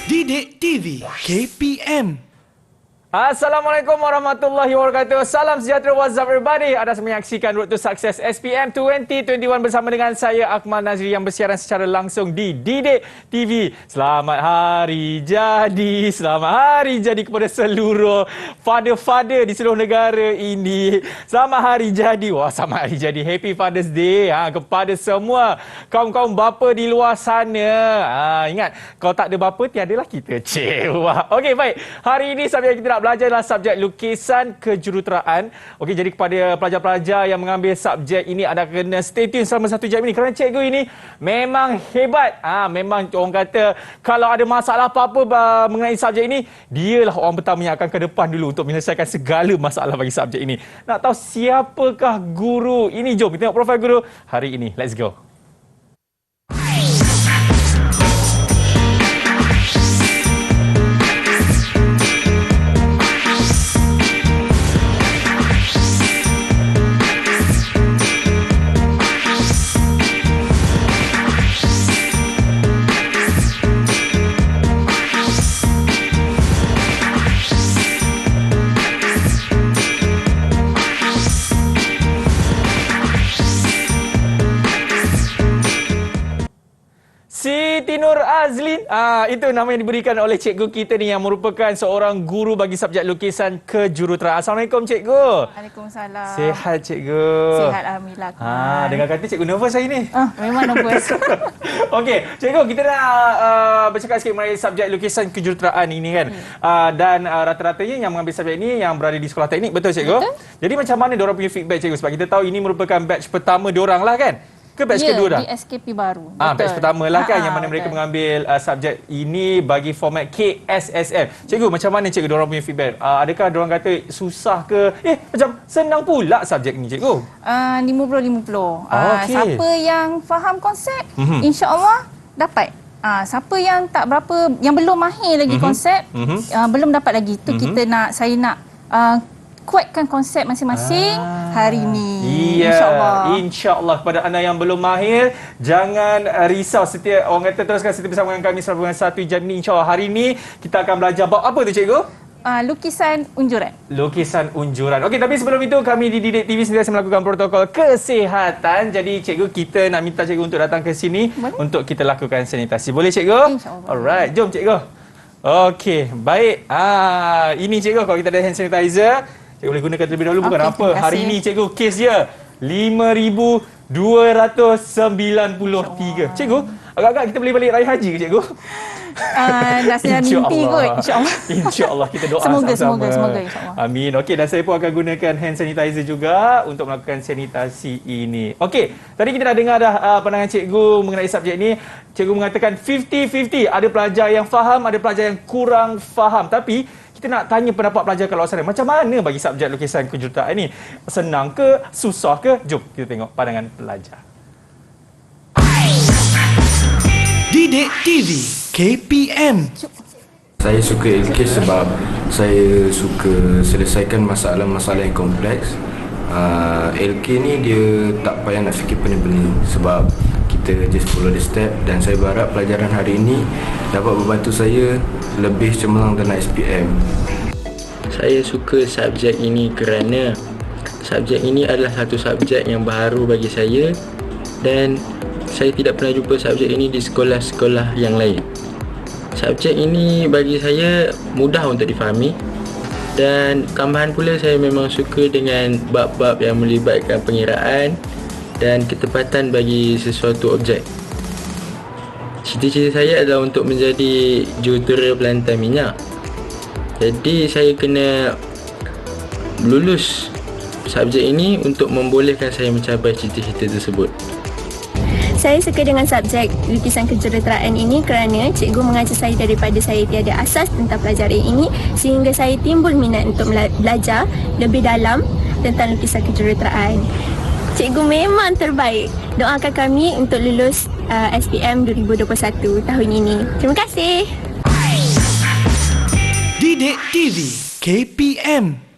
Didik TV KPM. Assalamualaikum warahmatullahi wabarakatuh. Salam sejahtera, what's up everybody? Anda menyaksikan Road to Success SPM 2021 bersama dengan saya Akmal Nazri yang bersiaran secara langsung di Didik TV. Selamat hari jadi, selamat hari jadi kepada seluruh father-father di seluruh negara ini. Selamat hari jadi. Wah, selamat hari jadi. Happy Father's Day kepada semua kaum-kaum bapa di luar sana. Ingat, kalau tak ada bapa tiadalah kita. Wah. Okey, baik. Hari ini subjek kita nak belajar adalah subjek lukisan kejuruteraan. Okey, jadi kepada pelajar-pelajar yang mengambil subjek ini, anda kena stay tune selama 1 jam ini kerana cikgu ini memang hebat. Memang orang kata kalau ada masalah apa-apa mengenai subjek ini, dialah orang pertama yang akan ke depan dulu untuk menyelesaikan segala masalah bagi subjek ini. Nak tahu siapakah guru ini? Jom kita tengok profil guru hari ini. Let's go. Siti Nur Azlin. Itu nama yang diberikan oleh cikgu kita ni yang merupakan seorang guru bagi subjek lukisan kejuruteraan. Assalamualaikum cikgu. Waalaikumsalam. Sihat cikgu. Sihat alhamdulillah. Dengar kata cikgu nervous hari ni. Memang nervous. Okey, cikgu kita nak bercakap sikit mengenai subjek lukisan kejuruteraan ini kan. Dan rata-ratanya yang mengambil subjek ini yang berada di sekolah teknik, betul cikgu? Betul. Jadi macam mana diorang punya feedback cikgu? Sebab kita tahu ini merupakan batch pertama diorang lah kan? Ke batch kedua dah? Di SKP baru. Batch pertama lah kan yang mana mereka mengambil subjek ini bagi format KSSM. Cikgu, macam mana cikgu diorang punya feedback? Adakah diorang kata susah ke? Macam senang pula subjek ni cikgu? 50-50. Okay. Siapa yang faham konsep, insya-Allah dapat. Siapa yang tak berapa, yang belum mahir lagi konsep, belum dapat lagi. Itu saya nak kuatkan konsep masing-masing hari ini. InsyaAllah kepada anda yang belum mahir, jangan risau. Orang kata teruskan setia bersama dengan kami selama 1 jam ni. InsyaAllah hari ini kita akan belajar bab apa tu cikgu? Lukisan unjuran. Lukisan unjuran. Okey, tapi sebelum itu kami di Didik TV sentiasa melakukan protokol kesihatan. Jadi cikgu, kita nak minta cikgu untuk datang ke sini untuk kita lakukan sanitasi. Boleh cikgu? InsyaAllah. Alright, jom cikgu. Okey, baik. Ini cikgu, kalau kita ada hand sanitizer, cikgu boleh gunakan terlebih dahulu. Bukan apa. Hari ini cikgu kes dia 5,293. Cikgu, agak-agak kita boleh balik raya haji ke cikgu? Nasihat mimpi kot, insya-Allah. InsyaAllah kita doa semoga sama-sama. insya-Allah. Amin. Okey, dan saya pun akan gunakan hand sanitizer juga untuk melakukan sanitasi ini. Okey, tadi kita dah dengar pandangan cikgu mengenai subjek ini. Cikgu mengatakan 50-50. Ada pelajar yang faham, ada pelajar yang kurang faham. Tapi kita nak tanya pendapat pelajar kat luar sana. Macam mana bagi subjek lukisan kejuruteraan ini? Senang ke? Susah ke? Jom kita tengok pandangan pelajar. Didik TV KPM. Saya suka LK sebab saya suka selesaikan masalah-masalah yang kompleks. LK ni dia tak payah nak fikir pening-pening sebab kita just follow the step, dan saya berharap pelajaran hari ini dapat membantu saya lebih cemerlang dalam SPM. Saya suka subjek ini kerana subjek ini adalah satu subjek yang baru bagi saya dan saya tidak pernah jumpa subjek ini di sekolah-sekolah yang lain. Subjek ini bagi saya mudah untuk difahami, dan tambahan pula saya memang suka dengan bab-bab yang melibatkan pengiraan dan ketepatan bagi sesuatu objek. Cita-cita saya adalah untuk menjadi jurutera pelantar minyak. Jadi saya kena lulus subjek ini untuk membolehkan saya mencapai cita-cita tersebut. Saya suka dengan subjek lukisan kejuruteraan ini kerana cikgu mengajar saya daripada saya tiada asas tentang pelajaran ini, sehingga saya timbul minat untuk belajar lebih dalam tentang lukisan kejuruteraan. Cikgu memang terbaik. Doakan kami untuk lulus SPM 2021 tahun ini. Terima kasih. Didik TV KPM.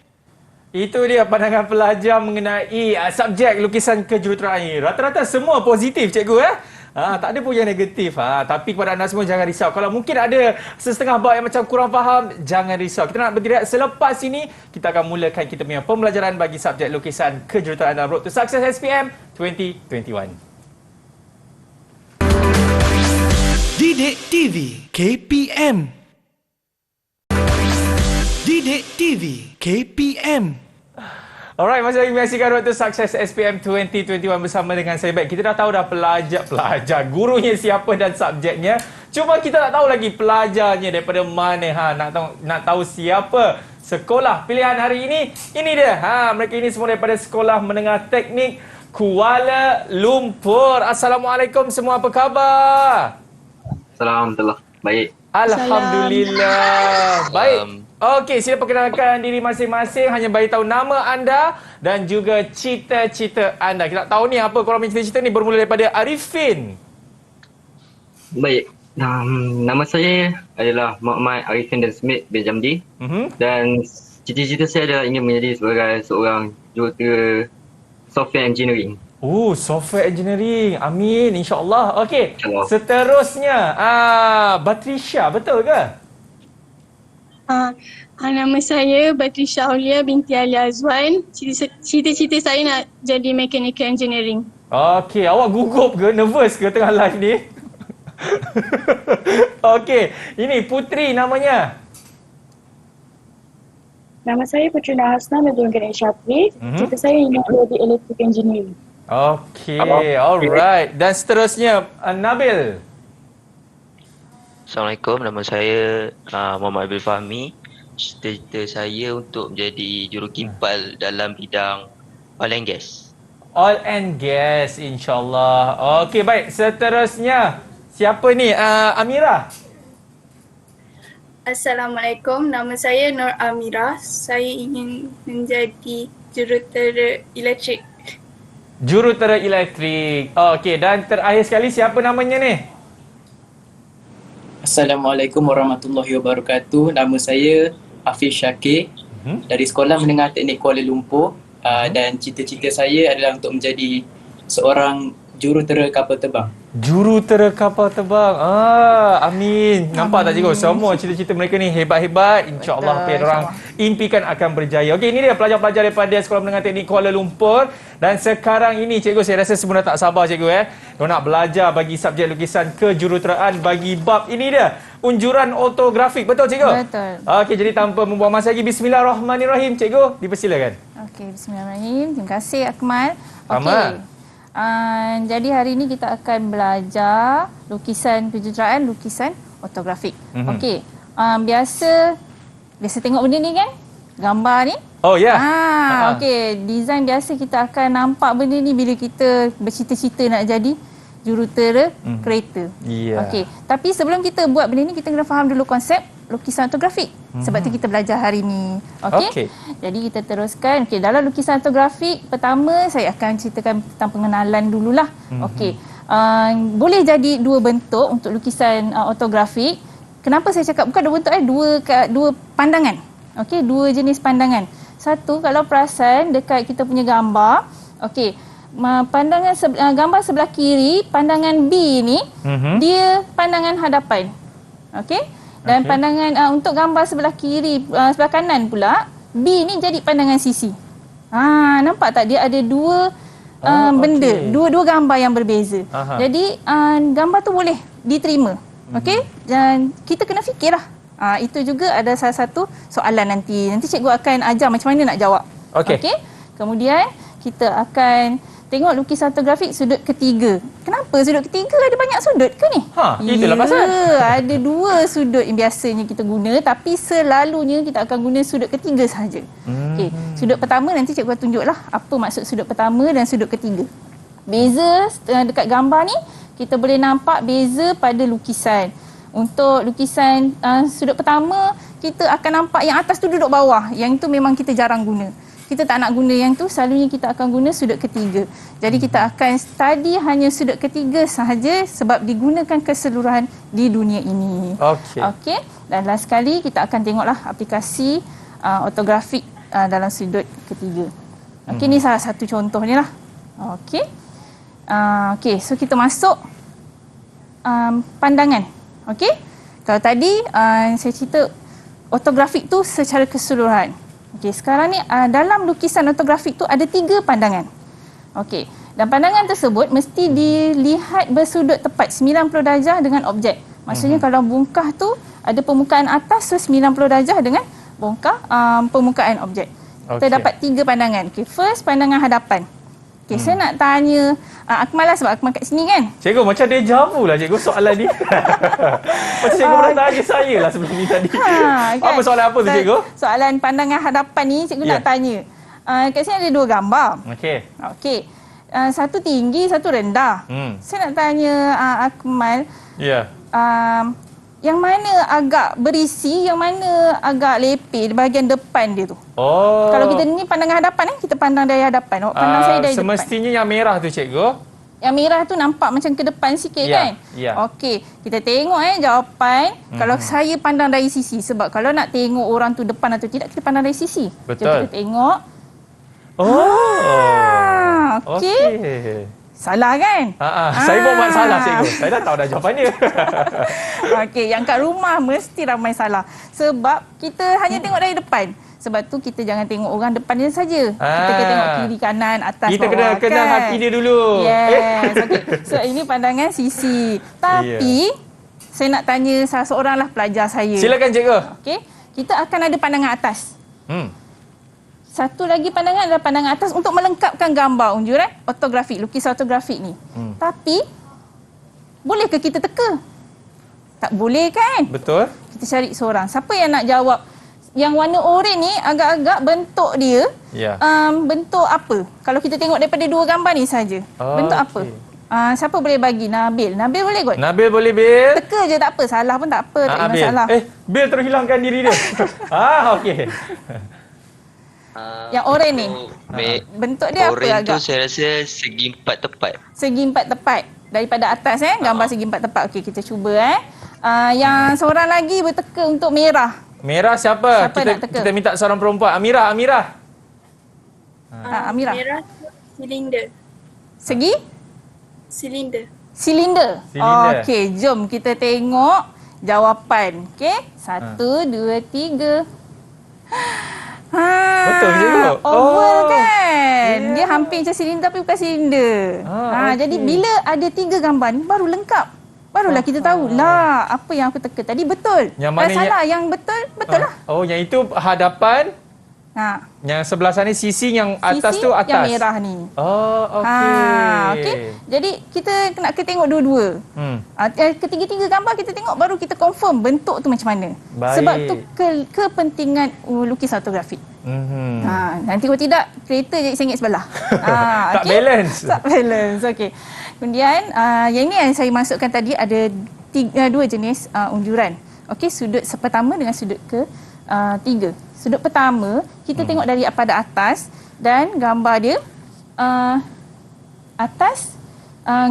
Itu dia pandangan pelajar mengenai subjek lukisan kejuruteraan ini. Rata-rata semua positif cikgu Tak ada pun yang negatif. Tapi kepada anda semua jangan risau. Kalau mungkin ada setengah bab yang macam kurang faham, jangan risau. Kita nak bergerak selepas ini, kita akan mulakan kita punya pembelajaran bagi subjek lukisan kejuruteraan dalam Road to Success SPM 2021. Didik TV KPM. Didik TV KPM. Alright, masih lagi menyaksikan Road to Success SPM 2021 bersama dengan saya. Baik, kita dah tahu dah pelajar, gurunya siapa dan subjeknya. Cuma kita tak tahu lagi pelajarnya daripada mana. Nak tahu siapa sekolah pilihan hari ini. Ini dia. Mereka ini semua daripada Sekolah Menengah Teknik Kuala Lumpur. Assalamualaikum semua, apa khabar? Assalamualaikum. Baik. Alhamdulillah. Baik. Okey, sila perkenalkan diri masing-masing. Hanya bagi tahu nama anda dan juga cita-cita anda. Kita tak tahu ni apa korang punya cita-cita ni, bermula daripada Arifin. Baik. Nama saya adalah Muhammad Arifin dan Smith bin Jamdi. Dan cita-cita saya adalah ingin menjadi sebagai seorang jurutera software engineering. Software engineering. Amin, insya-Allah. Okey. InsyaAllah. Seterusnya, Batrisha, betul ke? Nama saya Batrisha Aulia binti Ali Azwan. Cita-cita saya nak jadi mechanical engineering. Okey, awak gugup ke? Nervous ke tengah live ni? Okey, ini Putri namanya. Nama saya Putri Nahasna bin Ganesh Syafri. Cita saya ingin jadi electric engineering. Okey, alright. Dan seterusnya, Nabil. Assalamualaikum, nama saya Muhammad Abil Fahmi. Cita-cita saya untuk menjadi jurukimpal dalam bidang oil and gas. Oil and gas, insyaAllah. Okey, baik. Seterusnya, siapa ni? Amira. Assalamualaikum, nama saya Nur Amira. Saya ingin menjadi jurutera elektrik. Jurutera elektrik. Okey, dan terakhir sekali, siapa namanya ni? Assalamualaikum warahmatullahi wabarakatuh. Nama saya Hafiz Syakir dari Sekolah Menengah Teknik Kuala Lumpur. Dan cita-cita saya adalah untuk menjadi seorang jurutera kapal terbang. Jurutera kapal terbang. Amin. Nampak tak cikgu? Semua cita-cita mereka ni hebat-hebat. InsyaAllah apa yang orang impikan akan berjaya. Okey, ini dia pelajar-pelajar daripada Sekolah Menengah Teknik Kuala Lumpur. Dan sekarang ini cikgu, saya rasa semua dah tak sabar cikgu. Mereka nak belajar bagi subjek lukisan kejuruteraan bagi bab ini dia. Unjuran ortografik. Betul cikgu? Betul. Okey, jadi tanpa membuang masa lagi, bismillahirrahmanirrahim. Cikgu, dipersilakan. Okey, bismillahirrahmanirrahim. Terima kasih Akmal. Sama. Jadi hari ini kita akan belajar lukisan kejuruteraan, lukisan ortografik. Okey. Biasa tengok benda ni kan? Gambar ni. Oh ya. Okey, design biasa kita akan nampak benda ni bila kita bercita-cita nak jadi jurutera kereta. Okey, tapi sebelum kita buat benda ni, kita kena faham dulu konsep lukisan ortografik. Sebab tu kita belajar hari ni. Okey. Jadi kita teruskan. Okey, dalam lukisan ortografik, pertama saya akan ceritakan tentang pengenalan dululah. Okey. Boleh jadi dua bentuk untuk lukisan ortografik. Kenapa saya cakap bukan dua bentuk, dua pandangan. Okey, dua jenis pandangan. Satu, kalau perasan dekat kita punya gambar, okey, pandangan gambar sebelah kiri, pandangan B ni, dia pandangan hadapan. Okey? Dan pandangan untuk gambar sebelah kiri, sebelah kanan pula, B ni jadi pandangan sisi. Nampak tak, dia ada dua benda, dua gambar yang berbeza. Jadi gambar tu boleh diterima. Okey? Dan kita kena fikirlah. Itu juga ada salah satu soalan nanti. Nanti cikgu akan ajar macam mana nak jawab. Okey. Kemudian kita akan tengok lukisan ortografik sudut ketiga. Kenapa sudut ketiga? Ada banyak sudut ke ni? Itulah pasal. Ada dua sudut yang biasanya kita guna, tapi selalunya kita akan guna sudut ketiga sahaja. Okey. Sudut pertama nanti cikgu tunjuklah apa maksud sudut pertama dan sudut ketiga. Beza dekat gambar ni, kita boleh nampak beza pada lukisan. Untuk lukisan sudut pertama, kita akan nampak yang atas tu duduk bawah. Yang itu memang kita jarang guna. Kita tak nak guna yang tu, selalunya kita akan guna sudut ketiga. Jadi kita akan study hanya sudut ketiga sahaja sebab digunakan keseluruhan di dunia ini. Okey. Dan last sekali kita akan tengoklah aplikasi ortografik dalam sudut ketiga. Okey, ni salah satu contohnya lah. Okey. Okey, so kita masuk pandangan. Okey? Kalau tadi saya cerita ortografik tu secara keseluruhan. Okey, sekarang ni dalam lukisan ortografik tu ada 3 pandangan. Okey, dan pandangan tersebut mesti dilihat bersudut tepat 90 darjah dengan objek. Maksudnya kalau bongkah tu ada permukaan atas, so 90 darjah dengan bongkah permukaan objek. Kita dapat 3 pandangan. Okey, first pandangan hadapan. Okey, saya nak tanya Akmal lah sebab Akmal kat sini kan. Cikgu macam deja vu lah cikgu soalan ni. Macam cikgu pernah tanya saya lah sebelum ni tadi. Kan? Apa soalan apa tu cikgu? Soalan pandangan hadapan ni cikgu nak tanya. Kat sini ada 2 gambar. Okey. Satu tinggi, satu rendah. Saya nak tanya Akmal. Yang mana agak berisi, yang mana agak lepeh di bahagian depan dia tu. Kalau kita ni pandangan hadapan kita pandang dari hadapan. Pandang saya dari semestinya depan. Yang merah tu cikgu. Yang merah tu nampak macam ke depan sikit kan? Okey, kita tengok jawapan. Kalau saya pandang dari sisi, sebab kalau nak tengok orang tu depan atau tidak, kita pandang dari sisi. Betul. Kita tengok. Okey. Salah kan? Saya buat salah cikgu. Saya dah tahu dah jawapannya. Okey, yang kat rumah mesti ramai salah. Sebab kita hanya tengok dari depan. Sebab tu kita jangan tengok orang depan dia saja. Kita kena tengok kiri, kanan, atas, kita bawah. Kita kena kenal hati dia dulu. Yes. Okay. So ini pandangan sisi. Tapi saya nak tanya salah seorang lah pelajar saya. Silakan cikgu. Okey. Kita akan ada pandangan atas. Satu lagi pandangan adalah pandangan atas untuk melengkapkan gambar unjuran ortografik, lukisan ortografik ni. Tapi, bolehkah kita teka? Tak boleh kan? Betul. Kita cari seorang. Siapa yang nak jawab? Yang warna oranye ni agak-agak bentuk dia, bentuk apa? Kalau kita tengok daripada 2 gambar ni saja. Bentuk apa? Siapa boleh bagi? Nabil. Nabil boleh kot? Nabil boleh, Bil. Teka je tak apa. Salah pun tak apa. Tak ada masalah. Bil terhilangkan diri dia. Okey. Yang oranye ni. Bentuk dia apa agak? agak? Orange tu saya rasa segi 4 tepat. Segi 4 tepat. Daripada atas gambar segi 4 tepat. Okey, kita cuba Yang seorang lagi berteka untuk merah. Merah siapa? Kita minta seorang perempuan. Amirah. Amirah. Merah silinder. Segi? Silinder. Okey, jom kita tengok jawapan. Okey, 1, 2, 3. Betul cikgu. Oval kan? Dia hampir macam silinder tapi bukan silinder. Jadi bila ada 3 gambar ni baru lengkap. Barulah kita tahu lah apa yang aku teka tadi betul. Yang mana salah yang betul lah. Yang itu hadapan. Yang sebelah sana sisi yang atas sisi tu atas. Yang merah ni. Okey. Jadi kita nak tengok dua-dua. Ketiga-tiga gambar kita tengok baru kita confirm bentuk tu macam mana. Sebab tu kepentingan lukisan ortografik. Nanti kalau tidak kereta jadi sengit sebelah. Tak balance. Tak balance. Okey. Kemudian yang ini yang saya masukkan tadi ada 2 jenis unjuran. Okey, sudut pertama dengan sudut ke-3. Sudut pertama, kita tengok dari pada atas dan gambar dia atas.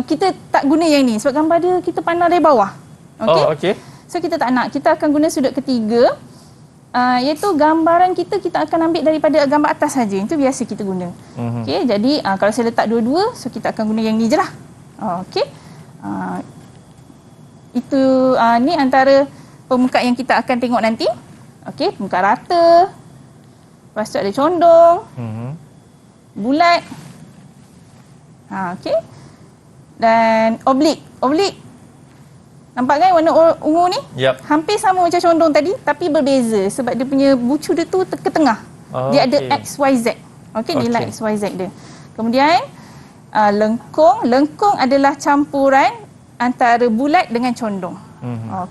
Kita tak guna yang ni sebab gambar dia kita pandang dari bawah. Okey. So kita tak nak. Kita akan guna sudut ketiga. Iaitu gambaran kita akan ambil daripada gambar atas saja. Itu biasa kita guna. Okey, jadi kalau saya letak dua-dua, so kita akan guna yang ni je lah. Okey. Itu ni antara permukaan yang kita akan tengok nanti. Okey, permukaan rata. Lepas tu ada condong. Bulat. Okey. Dan oblik. Oblik. Nampak kan warna ungu ni? Hampir sama macam condong tadi tapi berbeza sebab dia punya bucu dia tu ke tengah. Dia ada XYZ. Okey, nilai XYZ dia. Kemudian lengkung. Lengkung adalah campuran antara bulat dengan condong.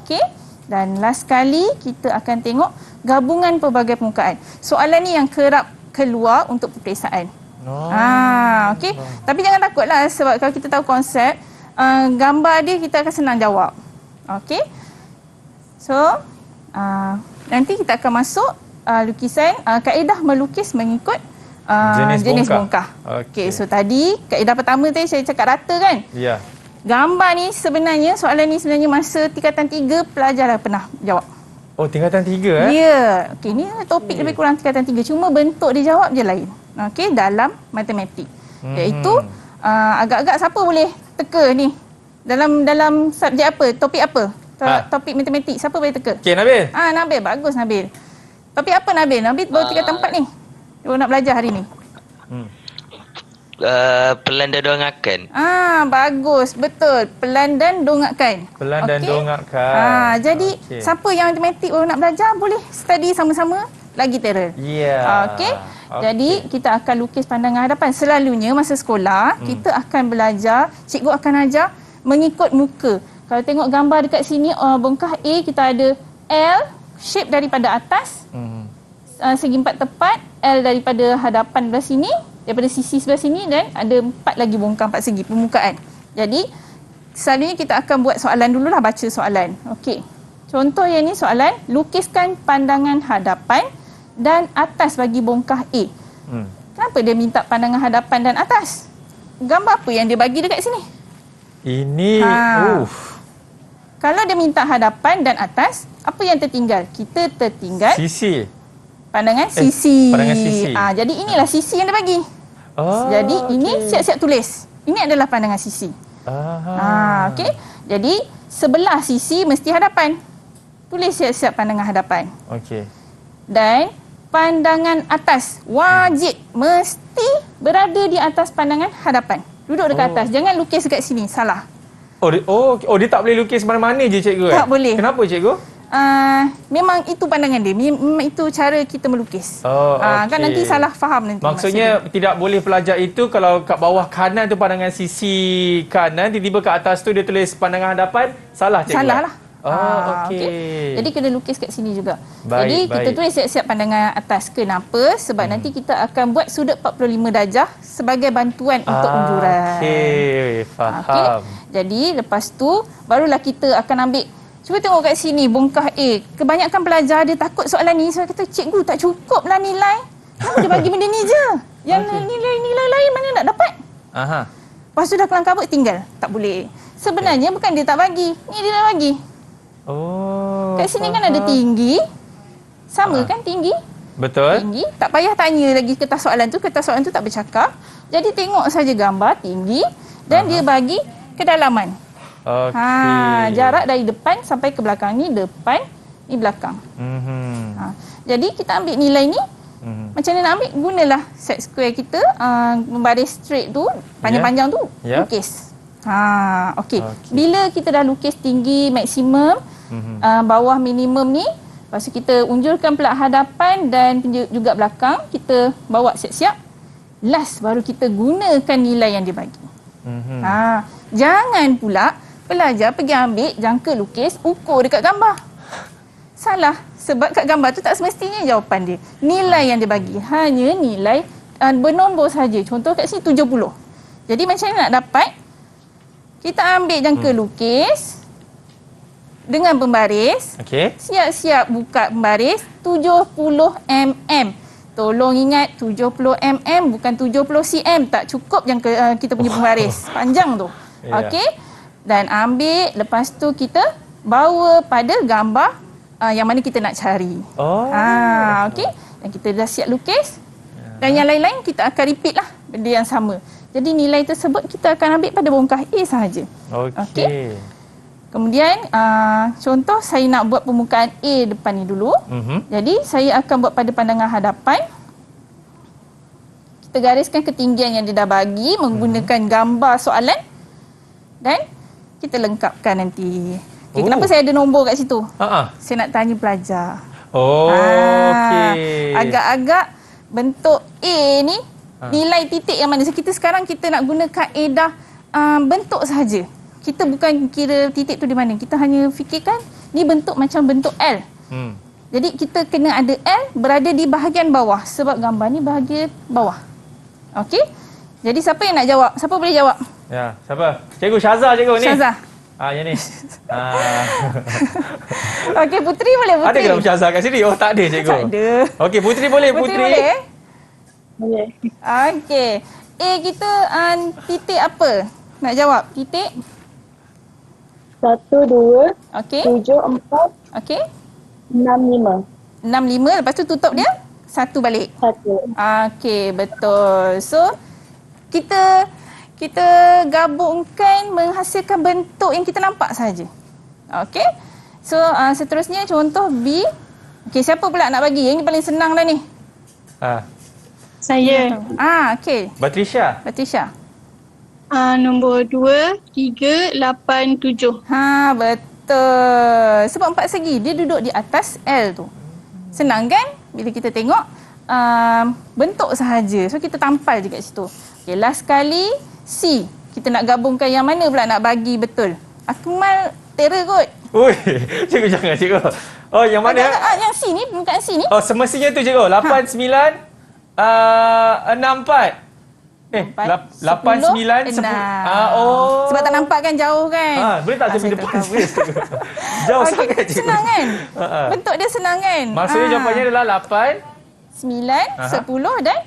Okey. Dan last sekali kita akan tengok gabungan pelbagai permukaan. Soalan ni yang kerap keluar untuk peperiksaan. Okey. Tapi jangan takutlah sebab kalau kita tahu konsep, gambar dia kita akan senang jawab. Okey. So, nanti kita akan masuk lukisan kaedah melukis mengikut jenis bongkah. Okey, so tadi kaedah pertama tadi saya cakap rata kan? Ya. Gambar ni sebenarnya, soalan ni sebenarnya masa tingkatan 3 pelajar dah pernah jawab. Oh, tingkatan 3 Ya. Okey, ni topik lebih kurang tingkatan 3. Cuma bentuk dia jawab je lain. Okey, dalam matematik. Iaitu agak-agak siapa boleh teka ni? Dalam subjek apa? Topik apa? Ha. Topik matematik. Siapa boleh teka? Okey, Nabil. Nabil. Bagus, Nabil. Topik apa, Nabil? Nabil baru 3 tempat ni. Dia nak belajar hari ni. Pelan dan dongakkan. Bagus. Betul. Pelan dan dongakkan. Pelan dan dongakkan. Jadi, siapa yang matematik baru nak belajar, boleh study sama-sama lagi terror. Ya. Okey. Jadi, kita akan lukis pandangan hadapan. Selalunya masa sekolah, kita akan belajar, cikgu akan ajar mengikut muka. Kalau tengok gambar dekat sini, bongkah A, kita ada L, shape daripada atas, segi 4 tepat, L daripada hadapan belah sini, daripada sisi sebelah sini, dan ada 4 lagi bongkah 4 segi permukaan. Jadi, selalunya kita akan buat soalan dululah, baca soalan. Okey. Contoh yang ni soalan, lukiskan pandangan hadapan dan atas bagi bongkah A. Kenapa dia minta pandangan hadapan dan atas? Gambar apa yang dia bagi dekat sini? Ini, Kalau dia minta hadapan dan atas, apa yang tertinggal? Kita tertinggal sisi. Pandangan sisi. Pandangan sisi. Jadi inilah sisi yang dia bagi. Jadi ini siap-siap tulis. Ini adalah pandangan sisi. Okey. Jadi sebelah sisi mesti hadapan. Tulis siap-siap pandangan hadapan. Okey. Dan pandangan atas wajib mesti berada di atas pandangan hadapan. Duduk dekat atas. Jangan lukis dekat sini. Salah. Dia tak boleh lukis mana-mana je, cikgu? Tak boleh. Kenapa, cikgu? Memang itu pandangan dia. Memang itu cara kita melukis. Okay. Kan nanti salah faham nanti. Maksudnya tidak boleh pelajar itu kalau kat bawah kanan tu pandangan sisi kanan, tiba-tiba kat atas tu dia tulis pandangan hadapan, salah, cikgu? Salah lah. Okey. Jadi kena lukis kat sini juga. Baik, Jadi kita tulis siap-siap pandangan atas. Kenapa? Sebab nanti kita akan buat sudut 45 darjah sebagai bantuan untuk unjuran. Okey, faham. Jadi lepas tu barulah kita akan ambil. Cuba tengok kat sini bongkah A. Kebanyakan pelajar dia takut soalan ni. Sebab kata, cikgu tak cukup lah nilai. Kenapa dia bagi benda ni je? Yang nilai-nilai lain mana nak dapat? Lepas tu dah kelang kabut tinggal. Tak boleh. Sebenarnya bukan dia tak bagi. Ni dia dah bagi. Kat sini kan ada tinggi. Sama kan tinggi? Betul. Tinggi. Tak payah tanya lagi kertas soalan tu. Kertas soalan tu tak bercakap. Jadi tengok saja gambar tinggi. Dan dia bagi kedalaman. Jarak dari depan sampai ke belakang. Ni depan, ni belakang. Jadi kita ambil nilai ni. Macam mana nak ambil? Gunalah set square kita. Membaris straight tu. Panjang-panjang tu. Lukis. Okey. Bila kita dah lukis tinggi, maksimum, bawah minimum ni, lepas tu kita unjulkan pula hadapan dan juga belakang, kita bawa siap-siap. Last baru kita gunakan nilai yang dia bagi. Jangan pula pelajar pergi ambil jangka lukis, ukur dekat gambar. Salah. Sebab kat gambar tu tak semestinya jawapan dia. Nilai yang dia bagi hanya nilai bernombor saja. Contoh kat sini 70. Jadi macam mana nak dapat? Kita ambil jangka lukis dengan pembaris. Siap-siap buka pembaris 70 mm. Tolong ingat 70 mm bukan 70 cm. Tak cukup jangka kita punya pembaris. Panjang tu. Okey. Dan ambil, lepas tu kita bawa pada gambar yang mana kita nak cari. Okey. Dan kita dah siap lukis. Dan yang lain-lain kita akan repeat lah benda yang sama. Jadi nilai tersebut kita akan ambil pada bongkah A sahaja. Okey. Kemudian contoh saya nak buat permukaan A depan ni dulu. Jadi saya akan buat pada pandangan hadapan. Kita gariskan ketinggian yang dia dah bagi menggunakan gambar soalan. Dan kita lengkapkan nanti. Kenapa saya ada nombor kat situ? Saya nak tanya pelajar. Okey. Agak-agak bentuk A ni nilai titik yang mana? Kita sekarang kita nak guna kaedah bentuk sahaja. Kita bukan kira titik tu di mana. Kita hanya fikirkan ni bentuk macam bentuk L. Jadi kita kena ada L berada di bahagian bawah sebab gambar ni bahagian bawah. Okey? Jadi siapa yang nak jawab? Siapa boleh jawab? Ya, siapa? Cikgu Syazah, cikgu ni. Syazah. Yang ni. Okey, Putri boleh, Putri. Ada ke dalam Syazah kat sini? Tak ada, cikgu. Tak ada. Okey, Putri boleh, Putri. Boleh. Boleh. Okey. A kita titik apa? Nak jawab? Titik? 1, 2, Okey. 7, 4, Okey. 6, 5. 6, 5. Lepas tu tutup dia? 1 balik. 1. Okey, betul. So, kita kita gabungkan menghasilkan bentuk yang kita nampak saja. Okey. So seterusnya contoh B. Okey, siapa pula nak bagi? Yang ni paling senang dah ni. Saya. Okey. Batrisha. Nombor 2, 3, 8, 7. Betul. Sebab 4 segi dia duduk di atas L tu. Senang kan? Bila kita tengok bentuk sahaja. So kita tampal je kat situ. Okey, last kali C. Kita nak gabungkan yang mana pula nak bagi betul? Akmal terror kot. Ui, cikgu jangan cikgu. Oh, yang mana? Yang C ni, permukaan C ni. Oh, semestinya tu cikgu. 8, 9, 6, 4. 8, 9, 10. Oh. Sebab tak nampak kan, jauh kan? Boleh tak saya pergi depan sikit? Jauh sangat cikgu. Senang kan? Bentuk dia senang kan? Maksudnya jawapannya adalah 8, 9, 10 dan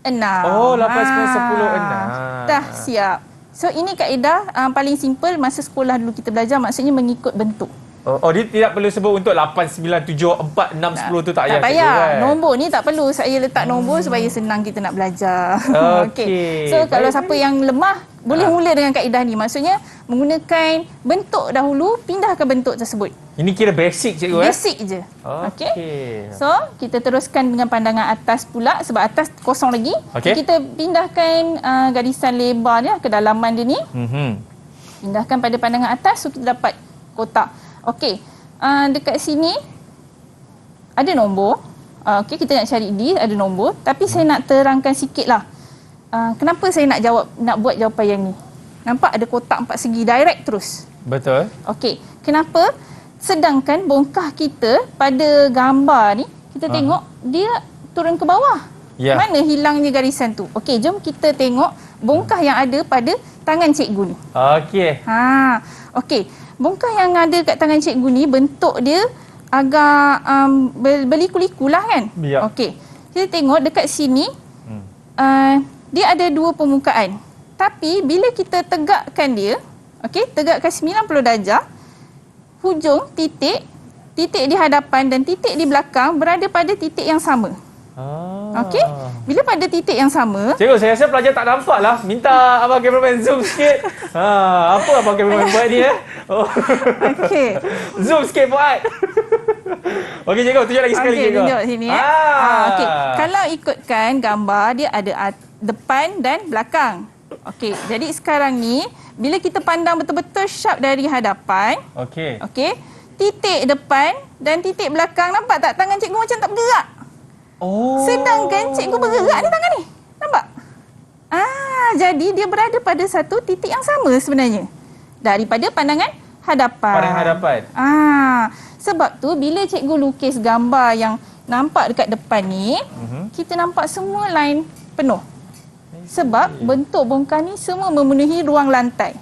6. Oh, 8, 9, 10, 6. Dah siap. So ini kaedah paling simple masa sekolah dulu kita belajar, maksudnya mengikut bentuk. Oh, dia tidak perlu sebut untuk 8, 9, 7, 4, 6, 10 tu tak payah. Tak payah. Kan? Nombor ni tak perlu. Saya letak nombor supaya senang kita nak belajar. Okey. So kalau siapa yang lemah, boleh mula dengan kaedah ni. Maksudnya menggunakan bentuk dahulu, pindahkan bentuk tersebut. Ini kira basic cikgu Basic je. Okey. So kita teruskan dengan pandangan atas pula, sebab atas kosong lagi. Kita pindahkan garisan lebar ni, kedalaman dia ni. Pindahkan pada pandangan atas, so kita dapat kotak. Okey, dekat sini ada nombor. Okey, kita nak cari D, ada nombor. Tapi saya nak terangkan sikit lah. Kenapa saya nak buat jawapan yang ni? Nampak ada kotak 4 segi, direct terus. Betul. Okey, kenapa? Sedangkan bongkah kita pada gambar ni, kita tengok dia turun ke bawah. Mana hilangnya garisan tu? Okey, jom kita tengok bongkah yang ada pada tangan cikgu ni. Okey. Okey. Bongkah yang ada kat tangan cikgu ni, bentuk dia agak berliku-liku lah kan? Okey. Kita tengok dekat sini, dia ada 2 permukaan. Tapi bila kita tegakkan dia, okey, tegakkan 90 darjah, hujung titik di hadapan dan titik di belakang berada pada titik yang sama. Okey? Bila pada titik yang sama... Cikgu, saya rasa pelajar tak nampak lah. Minta abang cameraman zoom sikit. Apa abang cameraman buat ni Okey. Zoom sikit buat. Okey cikgu, tunjuk lagi sekali cikgu. Tunjuk sini Okey. Kalau ikutkan gambar, dia ada depan dan belakang. Okey, jadi sekarang ni bila kita pandang betul-betul sharp dari hadapan, okey, titik depan dan titik belakang, nampak tak tangan cikgu macam tak bergerak? Sedangkan cikgu bergerak ni tangan ni. Nampak? Jadi dia berada pada satu titik yang sama sebenarnya. Daripada pandangan hadapan. Pandangan hadapan. Sebab tu bila cikgu lukis gambar yang nampak dekat depan ni, kita nampak semua line penuh. Sebab bentuk bongkah ni semua memenuhi ruang lantai.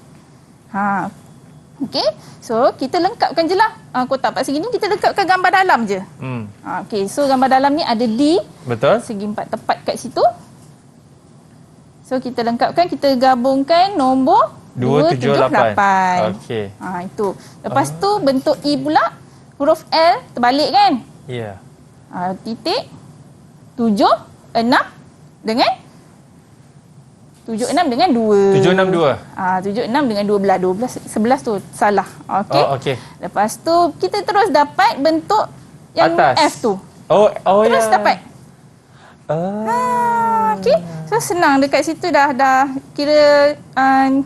Okey. So kita lengkapkan je lah kotak 4 segi ni, kita lengkapkan gambar dalam je. Okey, so gambar dalam ni ada D. Betul. Segi 4 tepat kat situ. So kita lengkapkan, kita gabungkan nombor 278. Okey. Itu. Lepas tu bentuk E pula, huruf L terbalik kan? Ya. Titik 7, 6 dengan 76 dengan 2. 762. 76 dengan 12. 11 tu salah. Okey. Okey. Lepas tu kita terus dapat bentuk yang atas. F tu. Terus dapat. Okey. So senang dekat situ dah kira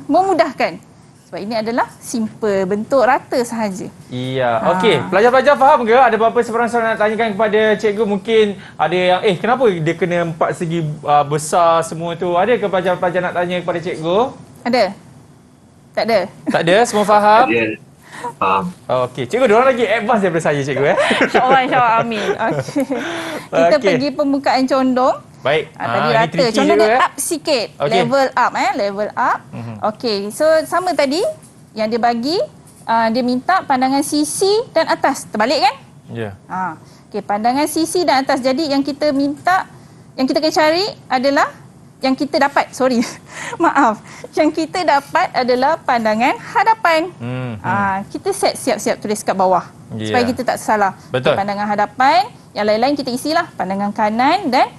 memudahkan. Sebab ini adalah simple, bentuk rata sahaja. Iya. Okey, pelajar-pelajar faham ke? Ada apa-apa seorang nak tanyakan kepada cikgu? Mungkin ada yang kenapa dia kena 4 segi besar semua tu? Ada ke pelajar-pelajar nak tanya kepada cikgu? Ada. Tak ada. Tak ada, semua faham? Ada. Faham. Okey, cikgu diorang lagi advance daripada saya cikgu InsyaAllah, amin. Okey. Kita pergi permukaan condong. Baik. Tadi rata. Condong dia up sikit. Level up. Level up. Okey. So sama tadi yang dia bagi, dia minta pandangan sisi dan atas. Terbalik kan? Ya. Okey, pandangan sisi dan atas. Jadi yang kita minta, yang kita akan cari adalah yang kita dapat. Sorry. Maaf. Yang kita dapat adalah pandangan hadapan. Kita siap-siap tulis kat bawah. Supaya kita tak salah. Betul. Pandangan hadapan, yang lain-lain kita isilah. Pandangan kanan dan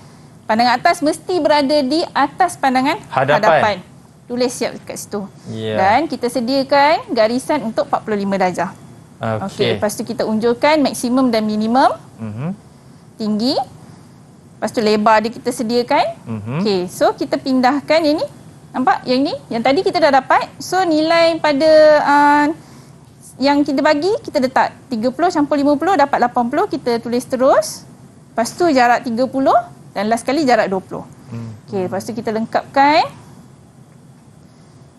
pandangan atas mesti berada di atas pandangan hadapan. tulis siap kat situ. Ya. Dan kita sediakan garisan untuk 45 darjah. Okey, lepas tu kita unjurkan maksimum dan minimum. Tinggi. Lepas tu lebar dia kita sediakan. Okey, so kita pindahkan yang ni. Nampak? Yang ni, yang tadi kita dah dapat. So nilai pada yang kita bagi, kita letak 30 campur 50 dapat 80, kita tulis terus. Lepas tu jarak 30 dan last kali jarak 20. Okey, lepas tu kita lengkapkan.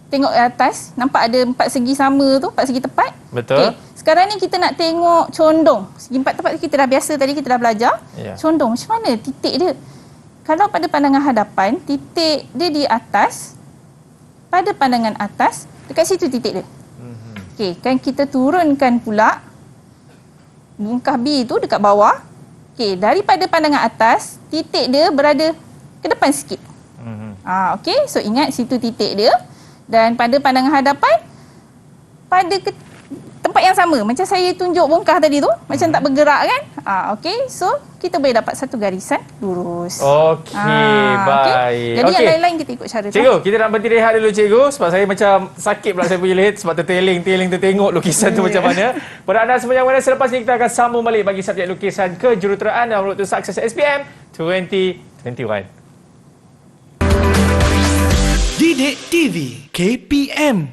Tengok atas, nampak ada 4 segi sama tu, 4 segi tepat. Betul. Okay. Sekarang ni kita nak tengok condong. Segi 4 tepat kita dah biasa, tadi kita dah belajar. Yeah. Condong, macam mana titik dia? Kalau pada pandangan hadapan, titik dia di atas. Pada pandangan atas, dekat situ titik dia. Okey, kan kita turunkan pula bungkah B tu dekat bawah. Okey, daripada pandangan atas, titik dia berada ke depan sikit. Okey, so ingat situ titik dia. Dan pada pandangan hadapan, pada tempat yang sama. Macam saya tunjuk bongkah tadi tu, macam tak bergerak kan? Okey, so kita boleh dapat satu garisan lurus. Okey, baik. Jadi yang lain-lain kita ikut cara tu. Cikgu, kita nak berhenti rehat dulu cikgu sebab saya macam sakit pula saya punya leher sebab tertengok lukisan tu macam mana. Pada anda semua yang mana, selepas ni kita akan sambung balik bagi subjek lukisan kejuruteraan dalam Road to Success SPM 2021. Didik TV KPM.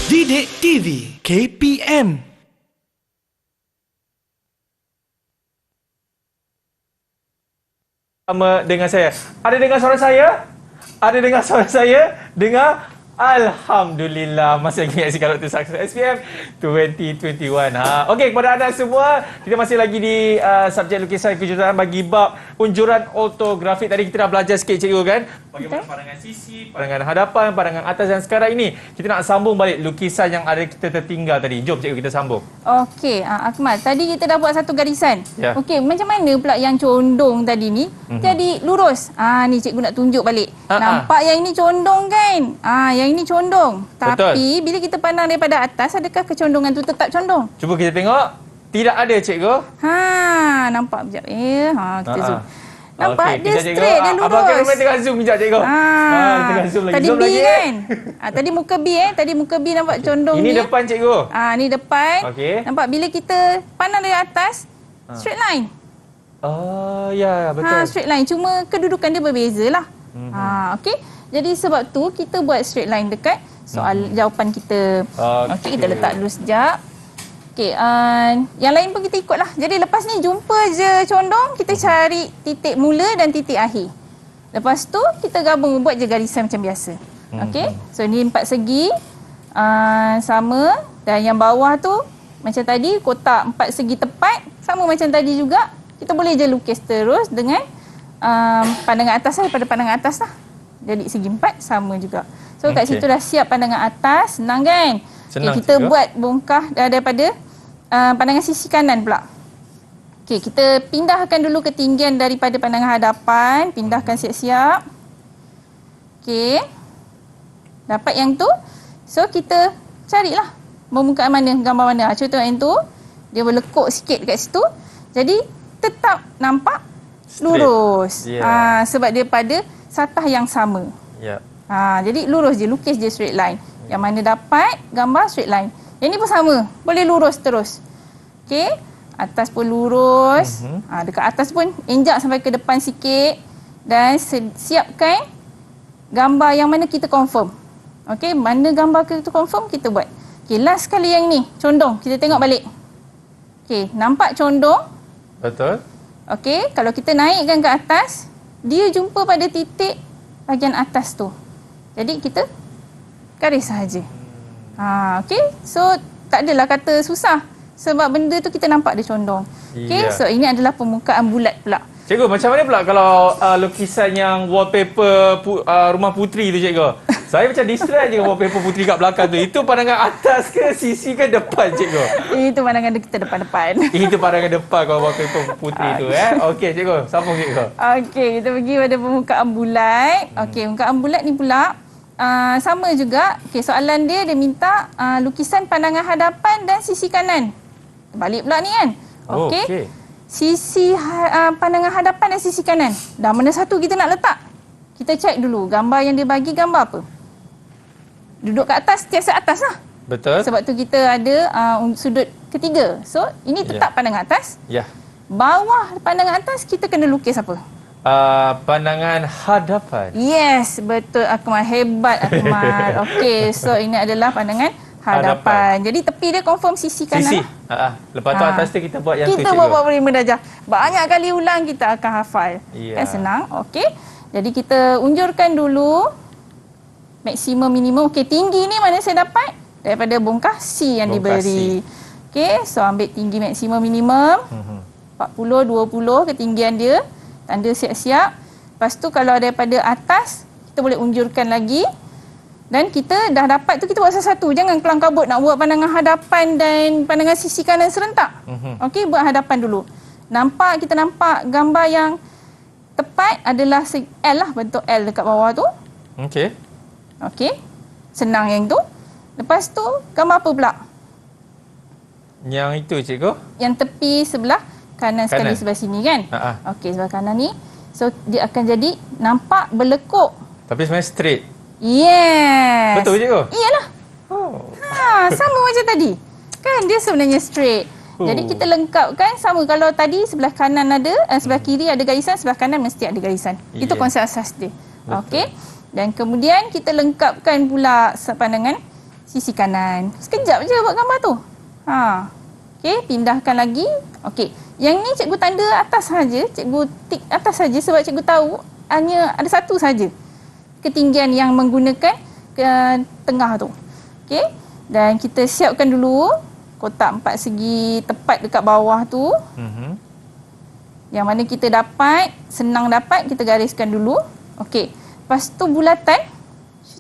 Didik TV KPM. Sama dengan saya. Ada dengar suara saya? Ada dengar suara saya? Dengar? Alhamdulillah, masih lagi menyaksikan Road to Success SPM 2021. Okey, kepada anda semua, kita masih lagi di subjek lukisan kejuruteraan bagi bab unjuran ortografik. Tadi kita dah belajar sikit cikgu kan? Bagaimana pandangan sisi, pandangan hadapan, pandangan atas, dan sekarang ini kita nak sambung balik lukisan yang ada kita tertinggal tadi. Jom cikgu kita sambung. Okey, Akmal, tadi kita dah buat satu garisan. Ya. Okey, macam mana pula yang condong tadi ni jadi lurus? Ni cikgu nak tunjuk balik. Nampak yang ini condong kan? Yang ini condong. Betul. Tapi bila kita pandang daripada atas, adakah kecondongan tu tetap condong? Cuba kita tengok. Tidak ada cikgu. Nampak sekejap. Kita zoom. Nampak okey, dia cikgu. straight, dia lurus. Abang kameraman tengah zoom sekejap cikgu. Tengah zoom lagi. Tadi zoom B lagi, kan? Tadi muka B Tadi muka B nampak condong Ini ni. depan cikgu. Ni depan. Okey. Nampak bila kita pandang dari atas, straight line. Ya, betul. Straight line. Cuma kedudukan dia berbeza lah. Okey. Jadi sebab tu kita buat straight line dekat soal jawapan kita. Okey, kita letak dulu sekejap. Okey, yang lain pun kita ikutlah. Jadi lepas ni jumpa je condong, kita cari titik mula dan titik akhir. Lepas tu kita gabung buat je garisan macam biasa. Okey. So ni 4 segi sama, dan yang bawah tu macam tadi kotak 4 segi tepat sama macam tadi juga. Kita boleh je lukis terus dengan pandangan atas daripada pandangan atas lah. Jadi segi 4 sama juga. So kat situ dah siap pandangan atas, senang kan? Senang kita juga. buat bongkah daripada pandangan sisi kanan pula. Okey, kita pindahkan dulu ketinggian daripada pandangan hadapan, pindahkan siap-siap. Okey. Dapat yang tu. So kita carilah permukaan mana, gambar mana. Contoh yang tu, dia berlekuk sikit dekat situ. Jadi tetap nampak lurus. Sebab dia pada satah yang sama. Jadi lurus je, lukis je straight line. Yang mana dapat gambar straight line. Yang ni pun sama, boleh lurus terus. Okey, atas pun lurus. Dekat atas pun injak sampai ke depan sikit. Dan siapkan gambar yang mana kita confirm. Okey, mana gambar kita confirm, kita buat. Okey, last kali yang ni, condong. Kita tengok balik. Okey, nampak condong? Betul. Okey, kalau kita naikkan ke atas, dia jumpa pada titik bahagian atas tu. Jadi kita garis sahaja. Okey, so tak adalah kata susah. Sebab benda tu kita nampak dia condong. Okey, so ini adalah permukaan bulat pula. Cikgu, macam mana pula kalau lukisan yang wallpaper rumah puteri tu cikgu? Saya macam distract je dengan wallpaper puteri kat belakang tu. Itu pandangan atas ke sisi ke depan cikgu? Itu pandangan kita depan-depan. Itu pandangan depan kalau wallpaper puteri tu Okey cikgu, sambung cikgu. Okey, kita pergi pada permukaan bulat. Okey, permukaan bulat ni pula sama juga. Okey, soalan dia minta lukisan pandangan hadapan dan sisi kanan. Balik pula ni kan. Okey. Sisi pandangan hadapan dan sisi kanan. Dah mana satu kita nak letak? kita cek dulu gambar yang dia bagi gambar apa. Duduk kat atas, tiasa atas lah. Betul. Sebab tu kita ada sudut ketiga. So, ini tetap pandangan atas. Ya. Bawah pandangan atas, kita kena lukis apa? Pandangan hadapan. Yes, betul Akmal. Hebat Akmal. Okey, so ini adalah pandangan hadapan. Jadi tepi dia confirm sisi kanan. Sisi. Lah. Lepas tu atas tu kita buat yang tu, kita cikgu. buat 45 darjah. Banyak kali ulang kita akan hafal. Ya. Kan senang. Okey. Jadi kita unjurkan dulu maksimum minimum. Okey, tinggi ni mana saya dapat? Daripada bongkah C yang Bongkah diberi. Okey, so ambil tinggi maksimum minimum. 40, 20 ketinggian dia. Tanda siap-siap. Lepas tu kalau daripada atas, kita boleh unjurkan lagi. Dan kita dah dapat tu, kita buat satu-satu. Jangan kelang kabut nak buat pandangan hadapan dan pandangan sisi kanan serentak. Okey, buat hadapan dulu. Kita nampak gambar yang tepat adalah L lah, bentuk L dekat bawah tu. Okey. Okey. Senang yang tu. Lepas tu, gambar apa pula? Yang itu, cikgu. Yang tepi sebelah kanan sekali, sebelah sini kan? Okey, sebelah kanan ni. So, dia akan jadi nampak berlekuk. Tapi sebenarnya straight. Yes. Betul, cikgu? Iyalah. Sama macam tadi. Kan dia sebenarnya straight. Jadi kita lengkapkan sama. Kalau tadi sebelah kanan ada, sebelah kiri ada garisan, sebelah kanan mesti ada garisan. Itu konsep asas dia. Okey. Dan kemudian kita lengkapkan pula pandangan sisi kanan. Sekejap je buat gambar tu. Okey, pindahkan lagi. Okey. Yang ni cikgu tanda atas saja, cikgu tik atas saja sebab cikgu tahu hanya ada satu saja ketinggian yang menggunakan ke tengah tu. Okey. Dan kita siapkan dulu kotak 4 segi tepat dekat bawah tu. Yang mana kita dapat, senang dapat, kita gariskan dulu. Okey. Lepas tu bulatan.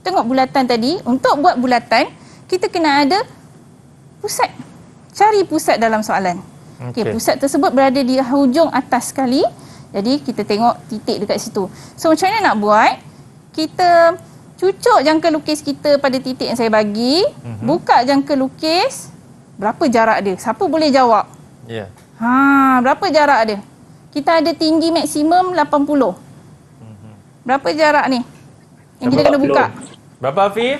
Tengok bulatan tadi. Untuk buat bulatan, kita kena ada pusat. Cari pusat dalam soalan. Okey, pusat tersebut berada di hujung atas sekali. Jadi kita tengok titik dekat situ. So macam mana nak buat? Kita cucuk jangka lukis kita pada titik yang saya bagi. Buka jangka lukis. Berapa jarak dia? Siapa boleh jawab? Ya. Berapa jarak dia? Kita ada tinggi maksimum 80. Berapa jarak ni? Yang kita kena buka. Berapa, Afif?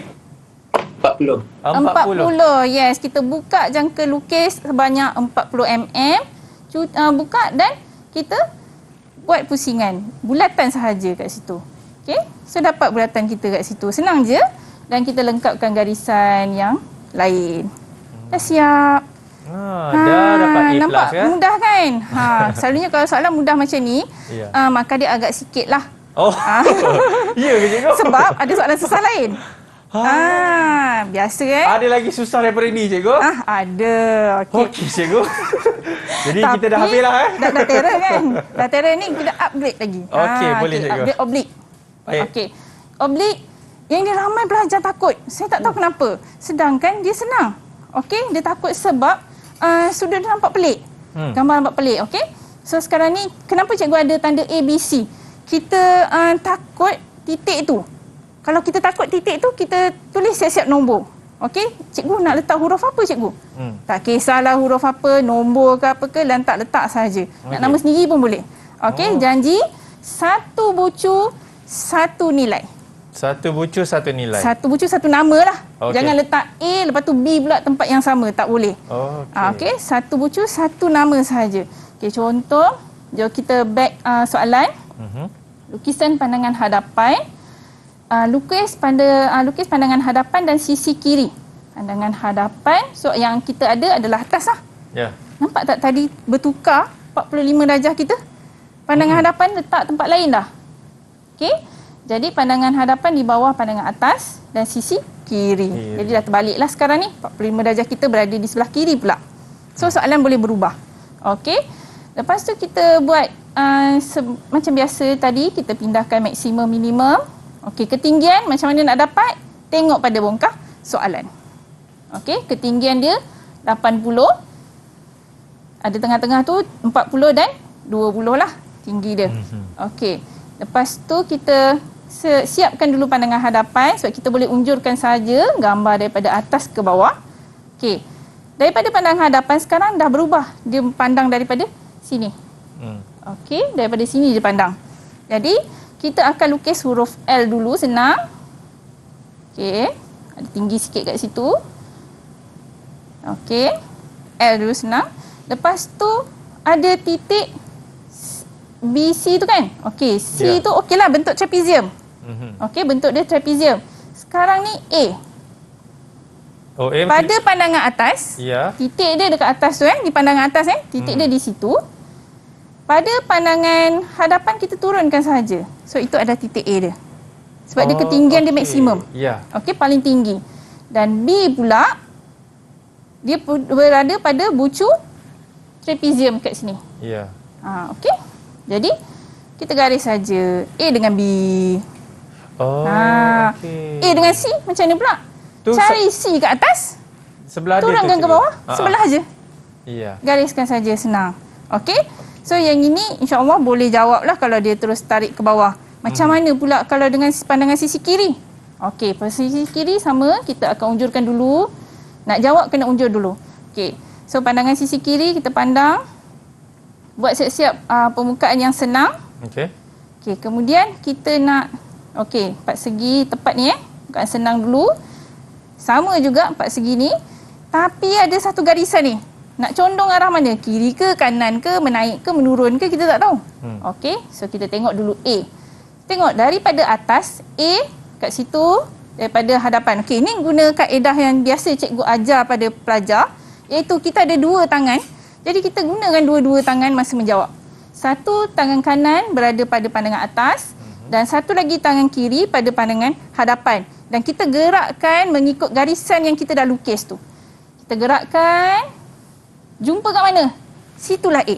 40. 40. Yes, kita buka jangka lukis sebanyak 40 mm. Buka dan kita buat pusingan. Bulatan sahaja kat situ. Okey? So dapat bulatan kita kat situ. Senang je. Dan kita lengkapkan garisan yang lain. Dah siap. Dah dapat A+, nampak kan? mudah kan? Selalunya kalau soalan mudah macam ni, maka dia agak sikit lah. Ya ke, cikgu? Sebab ada soalan susah lain. Biasa kan? Ada lagi susah daripada ni, cikgu? Ada. Okey, cikgu. Jadi kita dah habis lah. Dah terror kan? Dah terror ni kita upgrade lagi. Okey, boleh, cikgu. Upgrade oblique. Baik. Okey. Oblique, yang dia ramai pelajar takut. Saya tak tahu kenapa. Sedangkan dia senang. Okey, dia takut sebab sudut dia nampak pelik. Gambar nampak pelik, okey? So sekarang ni kenapa cikgu ada tanda ABC? Kita takut titik tu. Kalau kita takut titik tu, kita tulis siap-siap nombor. Okey? Cikgu nak letak huruf apa, cikgu? Tak kisahlah huruf apa, nombor ke apa ke, letak saja. Nak nama sendiri pun boleh. Okey, janji satu bucu, satu nilai. Satu bucu, satu nilai. Satu bucu, satu nama lah. Okey. Jangan letak A, lepas tu B pula tempat yang sama. Tak boleh. Okey, satu bucu, satu nama sahaja. Okey, contoh. Jom kita back soalan. Lukisan pandangan hadapan. Lukis pandangan hadapan dan sisi kiri. Pandangan hadapan. So, yang kita ada adalah atas lah. Ya. Nampak tak tadi bertukar 45 darjah kita? Pandangan hadapan letak tempat lain dah. Okey? Jadi pandangan hadapan di bawah pandangan atas dan sisi kiri. Jadi dah terbaliklah sekarang ni. 45 darjah kita berada di sebelah kiri pula. So soalan boleh berubah. Okey. Lepas tu kita buat macam biasa tadi, kita pindahkan maksimum minimum. Okey, ketinggian macam mana nak dapat? Tengok pada bongkah soalan. Okey, ketinggian dia 80. Ada tengah-tengah tu 40 dan 20 lah tinggi dia. Okey. Lepas tu kita siapkan dulu pandangan hadapan sebab kita boleh unjurkan saja gambar daripada atas ke bawah. Okey. Daripada pandangan hadapan sekarang dah berubah. Dia pandang daripada sini. Okey, daripada sini dia pandang. Jadi kita akan lukis huruf L dulu, senang. Okey, ada tinggi sikit kat situ. Okey, L dulu senang. Lepas tu ada titik BC tu kan? Okey, C tu okeylah, bentuk trapezium. Okey, bentuk dia trapezium. Sekarang ni A. Oh, A pada pandangan atas, titik dia dekat atas tu di pandangan atas titik dia di situ. Pada pandangan hadapan kita turunkan sahaja. So itu adalah titik A dia. Sebab dia ketinggian dia maksimum. Okey, paling tinggi. Dan B pula dia berada pada bucu trapezium kat sini. Okey. Jadi kita garis saja A dengan B. Okey. A dengan C macam mana pula? Cari C kat atas. Sebelah turunkan dia ke bawah. Sebelah aja. Gariskan saja, senang. Okey. So yang ini insya-Allah boleh jawablah kalau dia terus tarik ke bawah. Macam mana pula kalau dengan pandangan sisi kiri? Okey, sisi kiri sama, kita akan unjurkan dulu. Nak jawab kena unjur dulu. Okey. So pandangan sisi kiri kita pandang. Buat siap-siap permukaan yang senang. Okey, kemudian kita nak empat segi tepat ni bukan senang dulu. Sama juga empat segi ni. Tapi ada satu garisan ni. Nak condong arah mana? Kiri ke, kanan ke, menaik ke, menurun ke, kita tak tahu. Okey, so kita tengok dulu A. Tengok daripada atas A kat situ, daripada hadapan. Okey, ini guna kaedah yang biasa cikgu ajar pada pelajar, iaitu kita ada dua tangan. Jadi kita gunakan dua-dua tangan masa menjawab. Satu tangan kanan berada pada pandangan atas dan satu lagi tangan kiri pada pandangan hadapan. Dan kita gerakkan mengikut garisan yang kita dah lukis tu. Kita gerakkan, jumpa kat mana? Situlah A.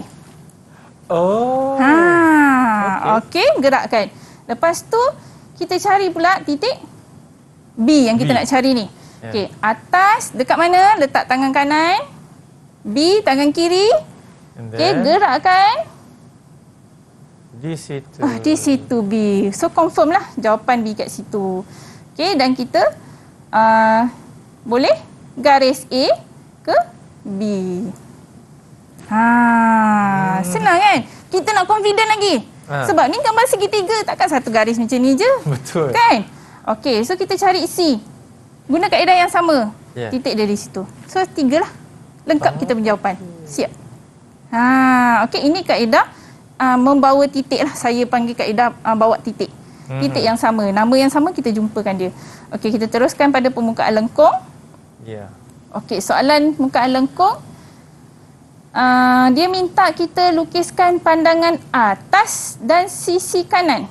Okey, gerakkan. Lepas tu kita cari pula titik B yang kita nak cari ni. Okey, atas dekat mana? Letak tangan kanan. B tangan kiri. Okey, gerakkan. Di situ. Di situ B. So confirm lah jawapan B kat situ. Okey, dan kita boleh garis A ke B. Senang kan? Kita nak confident lagi. Sebab ni gambar segitiga, takkan satu garis macam ni je. Betul. Kan? Okey, so kita cari C. Guna kaedah yang sama. Titik dia di situ. So 3 lah. Lengkap kita penjawapan. Siap. Okey, ini kaedah membawa titik lah. Saya panggil kaedah bawa titik. Titik yang sama, nama yang sama, kita jumpakan dia. Okey, kita teruskan pada permukaan lengkung. Okey, soalan permukaan lengkung. Dia minta kita lukiskan pandangan atas dan sisi kanan.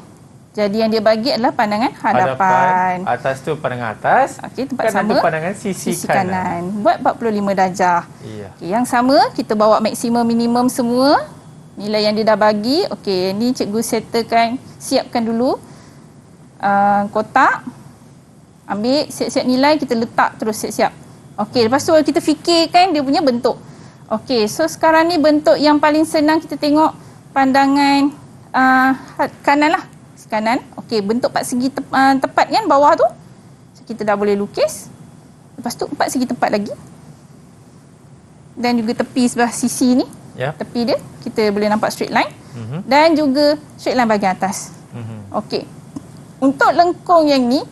Jadi yang dia bagi adalah pandangan hadapan. Atas tu pandangan atas. Okey, tempat kanan sama. tu pandangan sisi kanan. Buat 45 darjah. Okey, yang sama kita bawa maksimum minimum semua. Nilai yang dia dah bagi. Okey, ni cikgu settlekan, siapkan dulu kotak. Ambil siap-siap nilai, kita letak terus siap-siap. Okey, lepas tu kita fikirkan dia punya bentuk. Okey, so sekarang ni bentuk yang paling senang kita tengok pandangan kanan lah. Kanan. Okey, bentuk empat segi tepat kan bawah tu. So, kita dah boleh lukis. Lepas tu empat segi tepat lagi. Dan juga tepi sebelah sisi ni. Tepi dia kita boleh nampak straight line. Dan juga straight line bahagian atas. Okey. Untuk lengkung yang ni,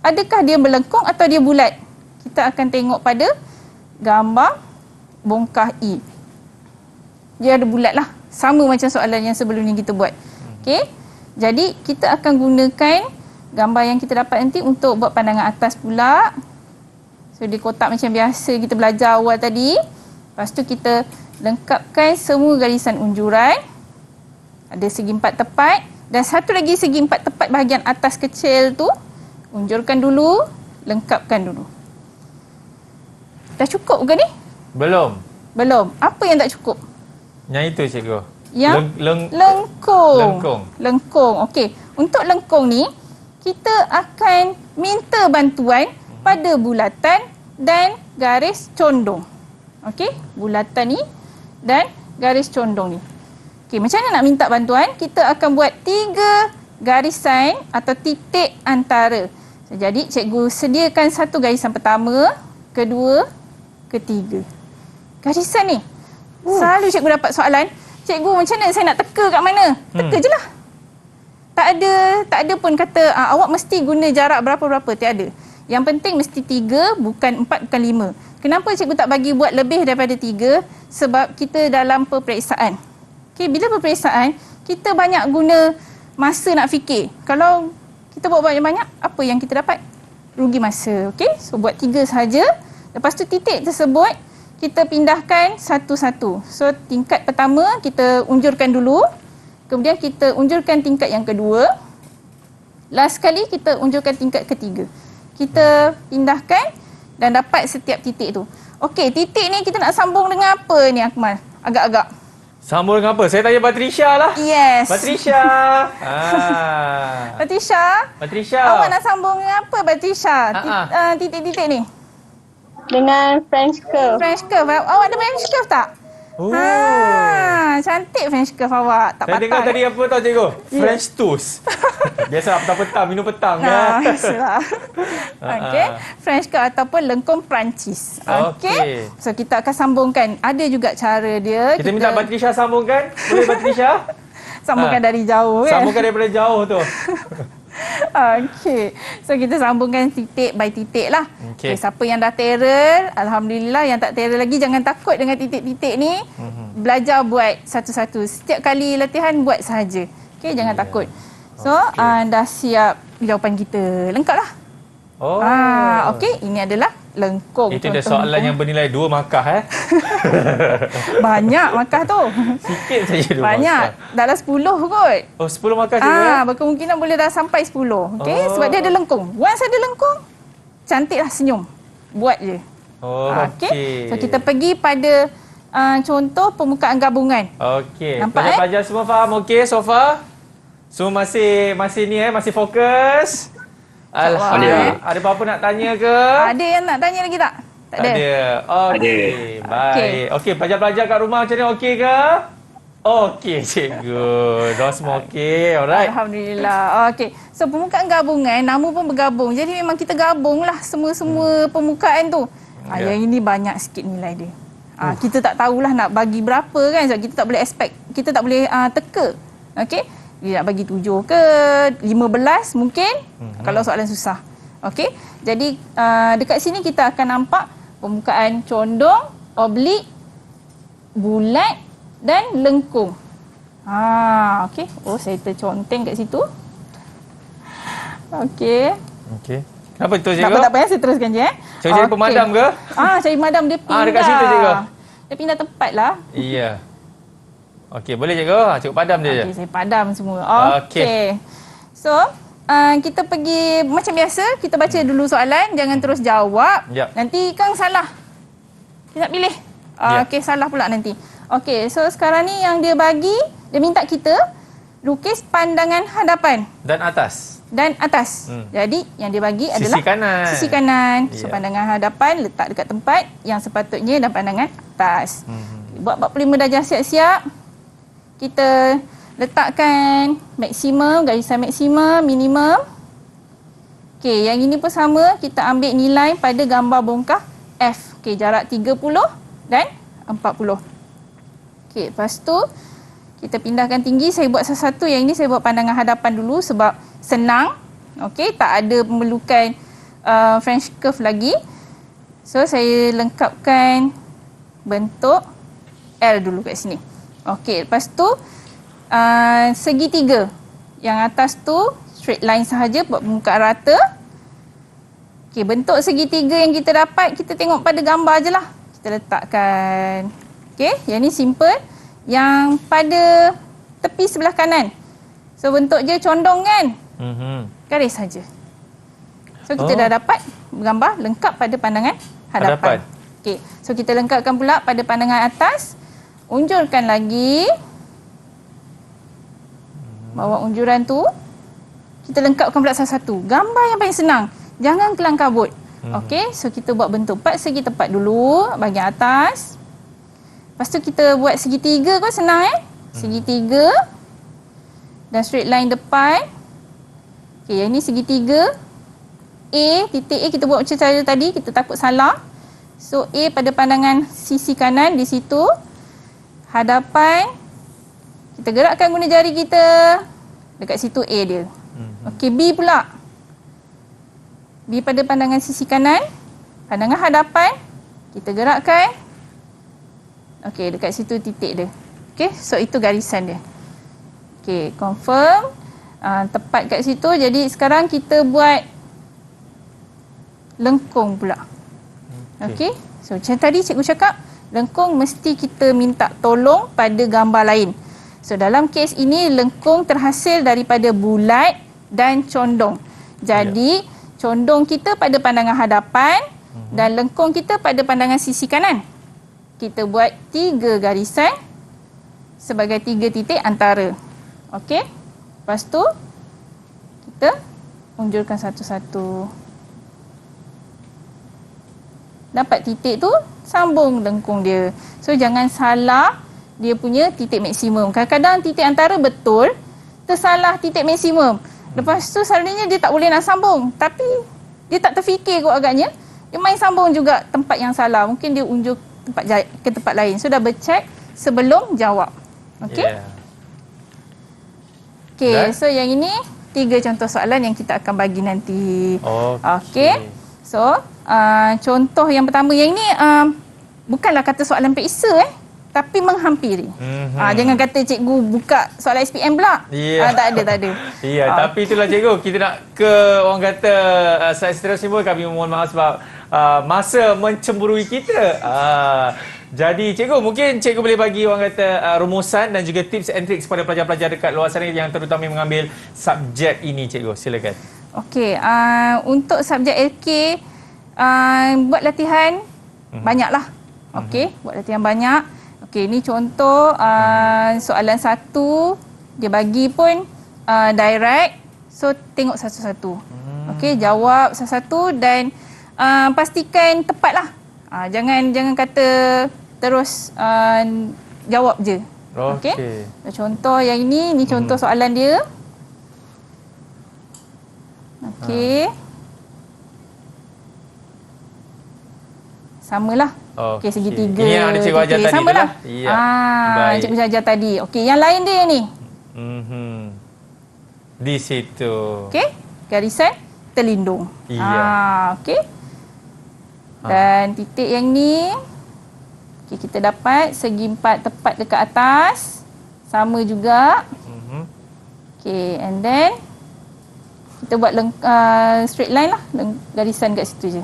adakah dia melengkung atau dia bulat? Kita akan tengok pada gambar bongkah E. Dia ada bulat lah. Sama macam soalan yang sebelum ni kita buat. Okey. Jadi kita akan gunakan gambar yang kita dapat nanti untuk buat pandangan atas pula. So dia kotak macam biasa kita belajar awal tadi. Lepas tu kita lengkapkan semua garisan unjuran. Ada segi 4 tepat. Dan satu lagi segi 4 tepat bahagian atas kecil tu. Unjurkan dulu. Lengkapkan dulu. Dah cukup ke ni? Belum. Apa yang tak cukup? Yang itu cikgu. Yang lengkung. Okey, untuk lengkung ni kita akan minta bantuan pada bulatan dan garis condong. Okey, bulatan ni dan garis condong ni. Okey, macam mana nak minta bantuan? Kita akan buat 3 garisan atau titik antara. Jadi cikgu sediakan satu garisan pertama, kedua, ketiga. Garisan ni selalu cikgu dapat soalan, cikgu macam mana saya nak teka kat mana? Teka je lah. tak ada pun kata awak mesti guna jarak berapa-berapa, tiada. Yang penting mesti 3, bukan 4, bukan 5. Kenapa cikgu tak bagi buat lebih daripada 3? Sebab kita dalam peperiksaan. Okey, bila peperiksaan, kita banyak guna masa nak fikir. Kalau kita buat banyak-banyak, apa yang kita dapat? Rugi masa. Okey, so buat 3 saja. Lepas tu titik tersebut kita pindahkan satu-satu. So tingkat pertama kita unjurkan dulu. Kemudian kita unjurkan tingkat yang kedua. Last sekali kita unjurkan tingkat ketiga. Kita pindahkan dan dapat setiap titik tu. Okey, titik ni kita nak sambung dengan apa ni Akmal? Agak-agak. Sambung dengan apa? Saya tanya Patricia lah. Yes. Patricia. Patricia. Awak nak sambung dengan apa Patricia? Titik-titik ni. Dengan French curve. French curve. Awak ada French curve tak? Oh. Cantik French curve awak. Tak saya patah. dengar tadi apa tahu cikgu? French toast. Biasalah petang-petang, minum petang kan? Biasalah. Okey. French curve ataupun lengkung Perancis. Okey. So kita akan sambungkan. Ada juga cara dia. Kita minta Patricia sambungkan. Boleh Patricia? Sambungkan dari jauh kan? Sambungkan daripada jauh tu. Okey. So kita sambungkan titik by titik lah. Okay, siapa yang dah terror, alhamdulillah. Yang tak terror lagi, jangan takut dengan titik-titik ni. Belajar buat satu-satu. Setiap kali latihan buat sahaja. Okey, jangan takut. So dah siap jawapan kita. Lengkap lah. Okey, ini adalah lengkung. Itu dah soalan yang bernilai 2 markah Banyak markah tu. Sikit saja 2 banyak. Dalam 10 kot. Oh, 10 markah juga. Berkemungkinan boleh dah sampai 10. Okey, sebab dia ada lengkung. Once ada lengkung, cantiklah senyum. Buat je. Okey. So kita pergi pada contoh permukaan gabungan. Okey. Nampak Pelajar semua faham okey so far? Semua masih ni masih fokus. Alhamdulillah. Ada apa-apa nak tanya ke? Ada yang nak tanya lagi tak? Tak ada. Okey. Baik. Okey, pelajar-pelajar kat rumah macam ni okey ke? Okey, cikgu. Dah semua okey. Alright. Alhamdulillah. Okey. So permukaan gabungan, nama pun bergabung. Jadi memang kita gabunglah semua permukaan tu. Yang ini banyak sikit nilai dia. Kita tak tahulah nak bagi berapa kan. Sebab kita tak boleh expect. Kita tak boleh teka. Okey. Dia nak bagi 7 ke 15 mungkin kalau soalan susah. Okey. Jadi dekat sini kita akan nampak permukaan condong, oblik, bulat dan lengkung. Okey. Oh, saya terconteng kat situ. Okey. Okey. Kenapa tu cikgu? Tak apa, saya teruskan je Cari pemadam ke? Cari pemadam dia pindah. Dekat situ cikgu. Dia pindah tempat lah. Iya. Okey, boleh cikgu? Cikgu padam dia je. Okey, saya padam semua. Okey. So, kita pergi macam biasa, kita baca dulu soalan, jangan terus jawab. Nanti Kang salah. Dia nak pilih. Okey, salah pula nanti. Okey, so sekarang ni yang dia bagi, dia minta kita lukis pandangan hadapan dan atas. Jadi yang dia bagi adalah sisi kanan. So pandangan hadapan letak dekat tempat yang sepatutnya dan pandangan atas. Buat 45 darjah siap-siap. Kita letakkan maksimum, garisan maksimum, minimum. Okey, yang ini pun sama. Kita ambil nilai pada gambar bongkah F. Okey, jarak 30 dan 40. Okey, lepas tu kita pindahkan tinggi. Saya buat satu-satu. Yang ini saya buat pandangan hadapan dulu sebab senang. Okey, tak ada memerlukan French curve lagi. So, saya lengkapkan bentuk L dulu kat sini. Okey, lepas tu segitiga. Yang atas tu straight line sahaja buat permukaan rata. Okey, bentuk segitiga yang kita dapat, kita tengok pada gambar je lah. Kita letakkan. Okey, yang ni simple. Yang pada tepi sebelah kanan. So, bentuk je condong kan? Garis saja. So, kita dah dapat gambar lengkap pada pandangan hadapan. Okey, so kita lengkapkan pula pada pandangan atas. Unjurkan lagi. Bawa unjuran tu. Kita lengkapkan pula satu-satu. Gambar yang paling senang. Jangan kelang kabut. Okey, so kita buat bentuk 4 segi tepat dulu. Bahagian atas. Lepas tu kita buat segitiga kot, senang Segitiga. Dan straight line depan. Okey, yang ni segitiga. Titik A kita buat macam cara tadi. Kita takut salah. So, A pada pandangan sisi kanan di situ. Hadapan. Kita gerakkan guna jari kita. Dekat situ A dia. Okey, B pula. B pada pandangan sisi kanan, pandangan hadapan, kita gerakkan. Okey, dekat situ titik dia. Okey, so itu garisan dia. Okey, confirm. Tepat kat situ. Jadi sekarang kita buat lengkung pula. Okey. So macam tadi cikgu cakap, lengkung mesti kita minta tolong pada gambar lain. So dalam kes ini lengkung terhasil daripada bulat dan condong. Jadi condong kita pada pandangan hadapan dan lengkung kita pada pandangan sisi kanan. Kita buat 3 garisan sebagai 3 titik antara. Okey. Lepas tu kita unjurkan satu-satu. Dapat titik tu, sambung lengkung dia. So jangan salah dia punya titik maksimum. Kadang-kadang titik antara betul, tersalah titik maksimum. Lepas tu selalunya dia tak boleh nak sambung. Tapi dia tak terfikir kot agaknya. Dia main sambung juga tempat yang salah. Mungkin dia unjuk ke tempat lain. So dah bercek sebelum jawab. Okey? Okey, so yang ini 3 contoh soalan yang kita akan bagi nanti. Okey. So, contoh yang pertama yang ini bukanlah kata soalan peksa tapi menghampiri. Jangan kata cikgu buka soalan SPM pula. Tak ada. Tapi itulah cikgu, kita nak ke orang kata slide seterusnya pun kami mohon maaf sebab masa mencemburui kita. Jadi cikgu, mungkin cikgu boleh bagi orang kata rumusan dan juga tips and tricks kepada pelajar-pelajar dekat luar sana yang terutama mengambil subjek ini, cikgu. Silakan. Okey, untuk subjek LK buat latihan banyaklah. Okey, buat latihan banyak. Okey, ni contoh soalan 1 dia bagi pun direct. So tengok satu-satu. Okey, jawab satu-satu dan pastikan tepatlah. Jangan kata terus jawab je. Okey. Contoh yang ini contoh soalan dia. Okey. Samalah. Okey, segitiga. Ini yang ada cikgu ajar tadi. Samalah. Ya. Cikgu ajar tadi. Okey, yang lain dia ni. Di situ. Okey, garisan terlindung. Okey. Dan titik yang ni, okey, kita dapat segi 4 tepat dekat atas. Sama juga. Okey, and then kita buat straight line lah, garisan kat situ je.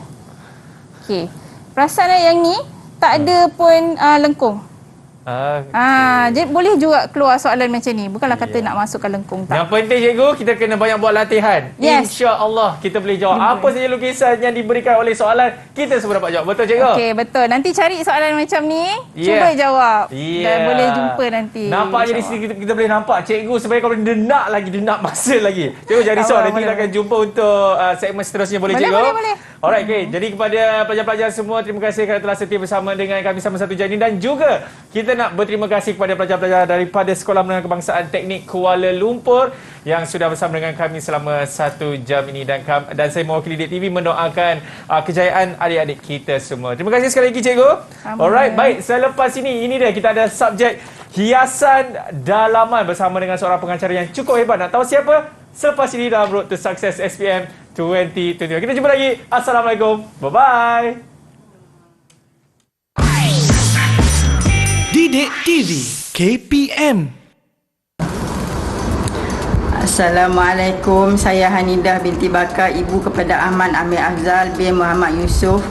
Okey. Perasan yang ni tak ada pun lengkung. Jadi boleh juga keluar soalan macam ni. Bukanlah kata nak masukkan lengkung, tak. Yang penting cikgu, kita kena banyak buat latihan. Yes. InsyaAllah kita boleh jawab. Apa saja lukisan yang diberikan oleh soalan, kita semua dapat jawab. Betul cikgu? Okey, betul. Nanti cari soalan macam ni, cuba jawab. Dan boleh jumpa nanti. Nampak je di sini kita boleh nampak cikgu sebenarnya kalau dia nak masa lagi. Cikgu jangan risau, nanti kita akan jumpa untuk segmen seterusnya. Boleh cikgu? Boleh. Alright, okay. Jadi kepada pelajar-pelajar semua, terima kasih kerana telah setia bersama dengan kami selama 1 jam ini. Dan juga kita nak berterima kasih kepada pelajar-pelajar daripada Sekolah Menengah Kebangsaan Teknik Kuala Lumpur yang sudah bersama dengan kami selama 1 jam ini. Dan saya mewakili DIK TV mendoakan kejayaan adik-adik kita semua. Terima kasih sekali lagi cikgu. Alright, baik. Selepas ini dia kita ada subjek hiasan dalaman bersama dengan seorang pengacara yang cukup hebat. Nak tahu siapa? Selepas ini dalam Road to Success SPM 2021. Kita jumpa lagi. Assalamualaikum. Bye-bye. Didik TV KPM. Assalamualaikum. Saya Hanidah binti Bakar, ibu kepada Ahmad Amir Afzal bin Muhammad Yusof,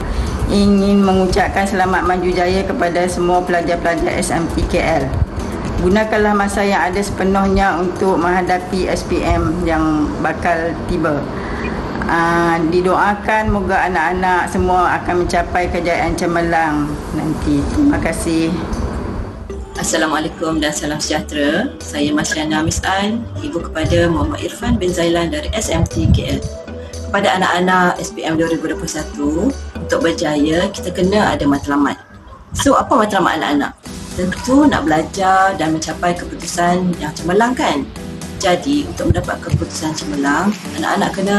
ingin mengucapkan selamat maju jaya kepada semua pelajar-pelajar SMT KL. Gunakanlah masa yang ada sepenuhnya untuk menghadapi SPM yang bakal tiba. Didoakan moga anak-anak semua akan mencapai kejayaan cemerlang nanti. Terima kasih. Assalamualaikum dan salam sejahtera. Saya Masriana Mis'an, ibu kepada Muhammad Irfan bin Zailan dari SMT KL. Kepada anak-anak SPM 2021, untuk berjaya kita kena ada matlamat. So apa matlamat anak-anak? Tentu nak belajar dan mencapai keputusan yang cemerlang kan? Jadi untuk mendapat keputusan cemerlang, anak-anak kena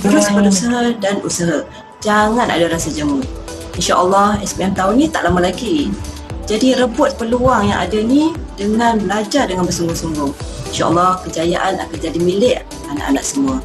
terus berusaha dan usaha. Jangan ada rasa jemu. InsyaAllah SPM tahun ni tak lama lagi. Jadi rebut peluang yang ada ni dengan belajar dengan bersungguh-sungguh. InsyaAllah kejayaan akan jadi milik anak-anak semua.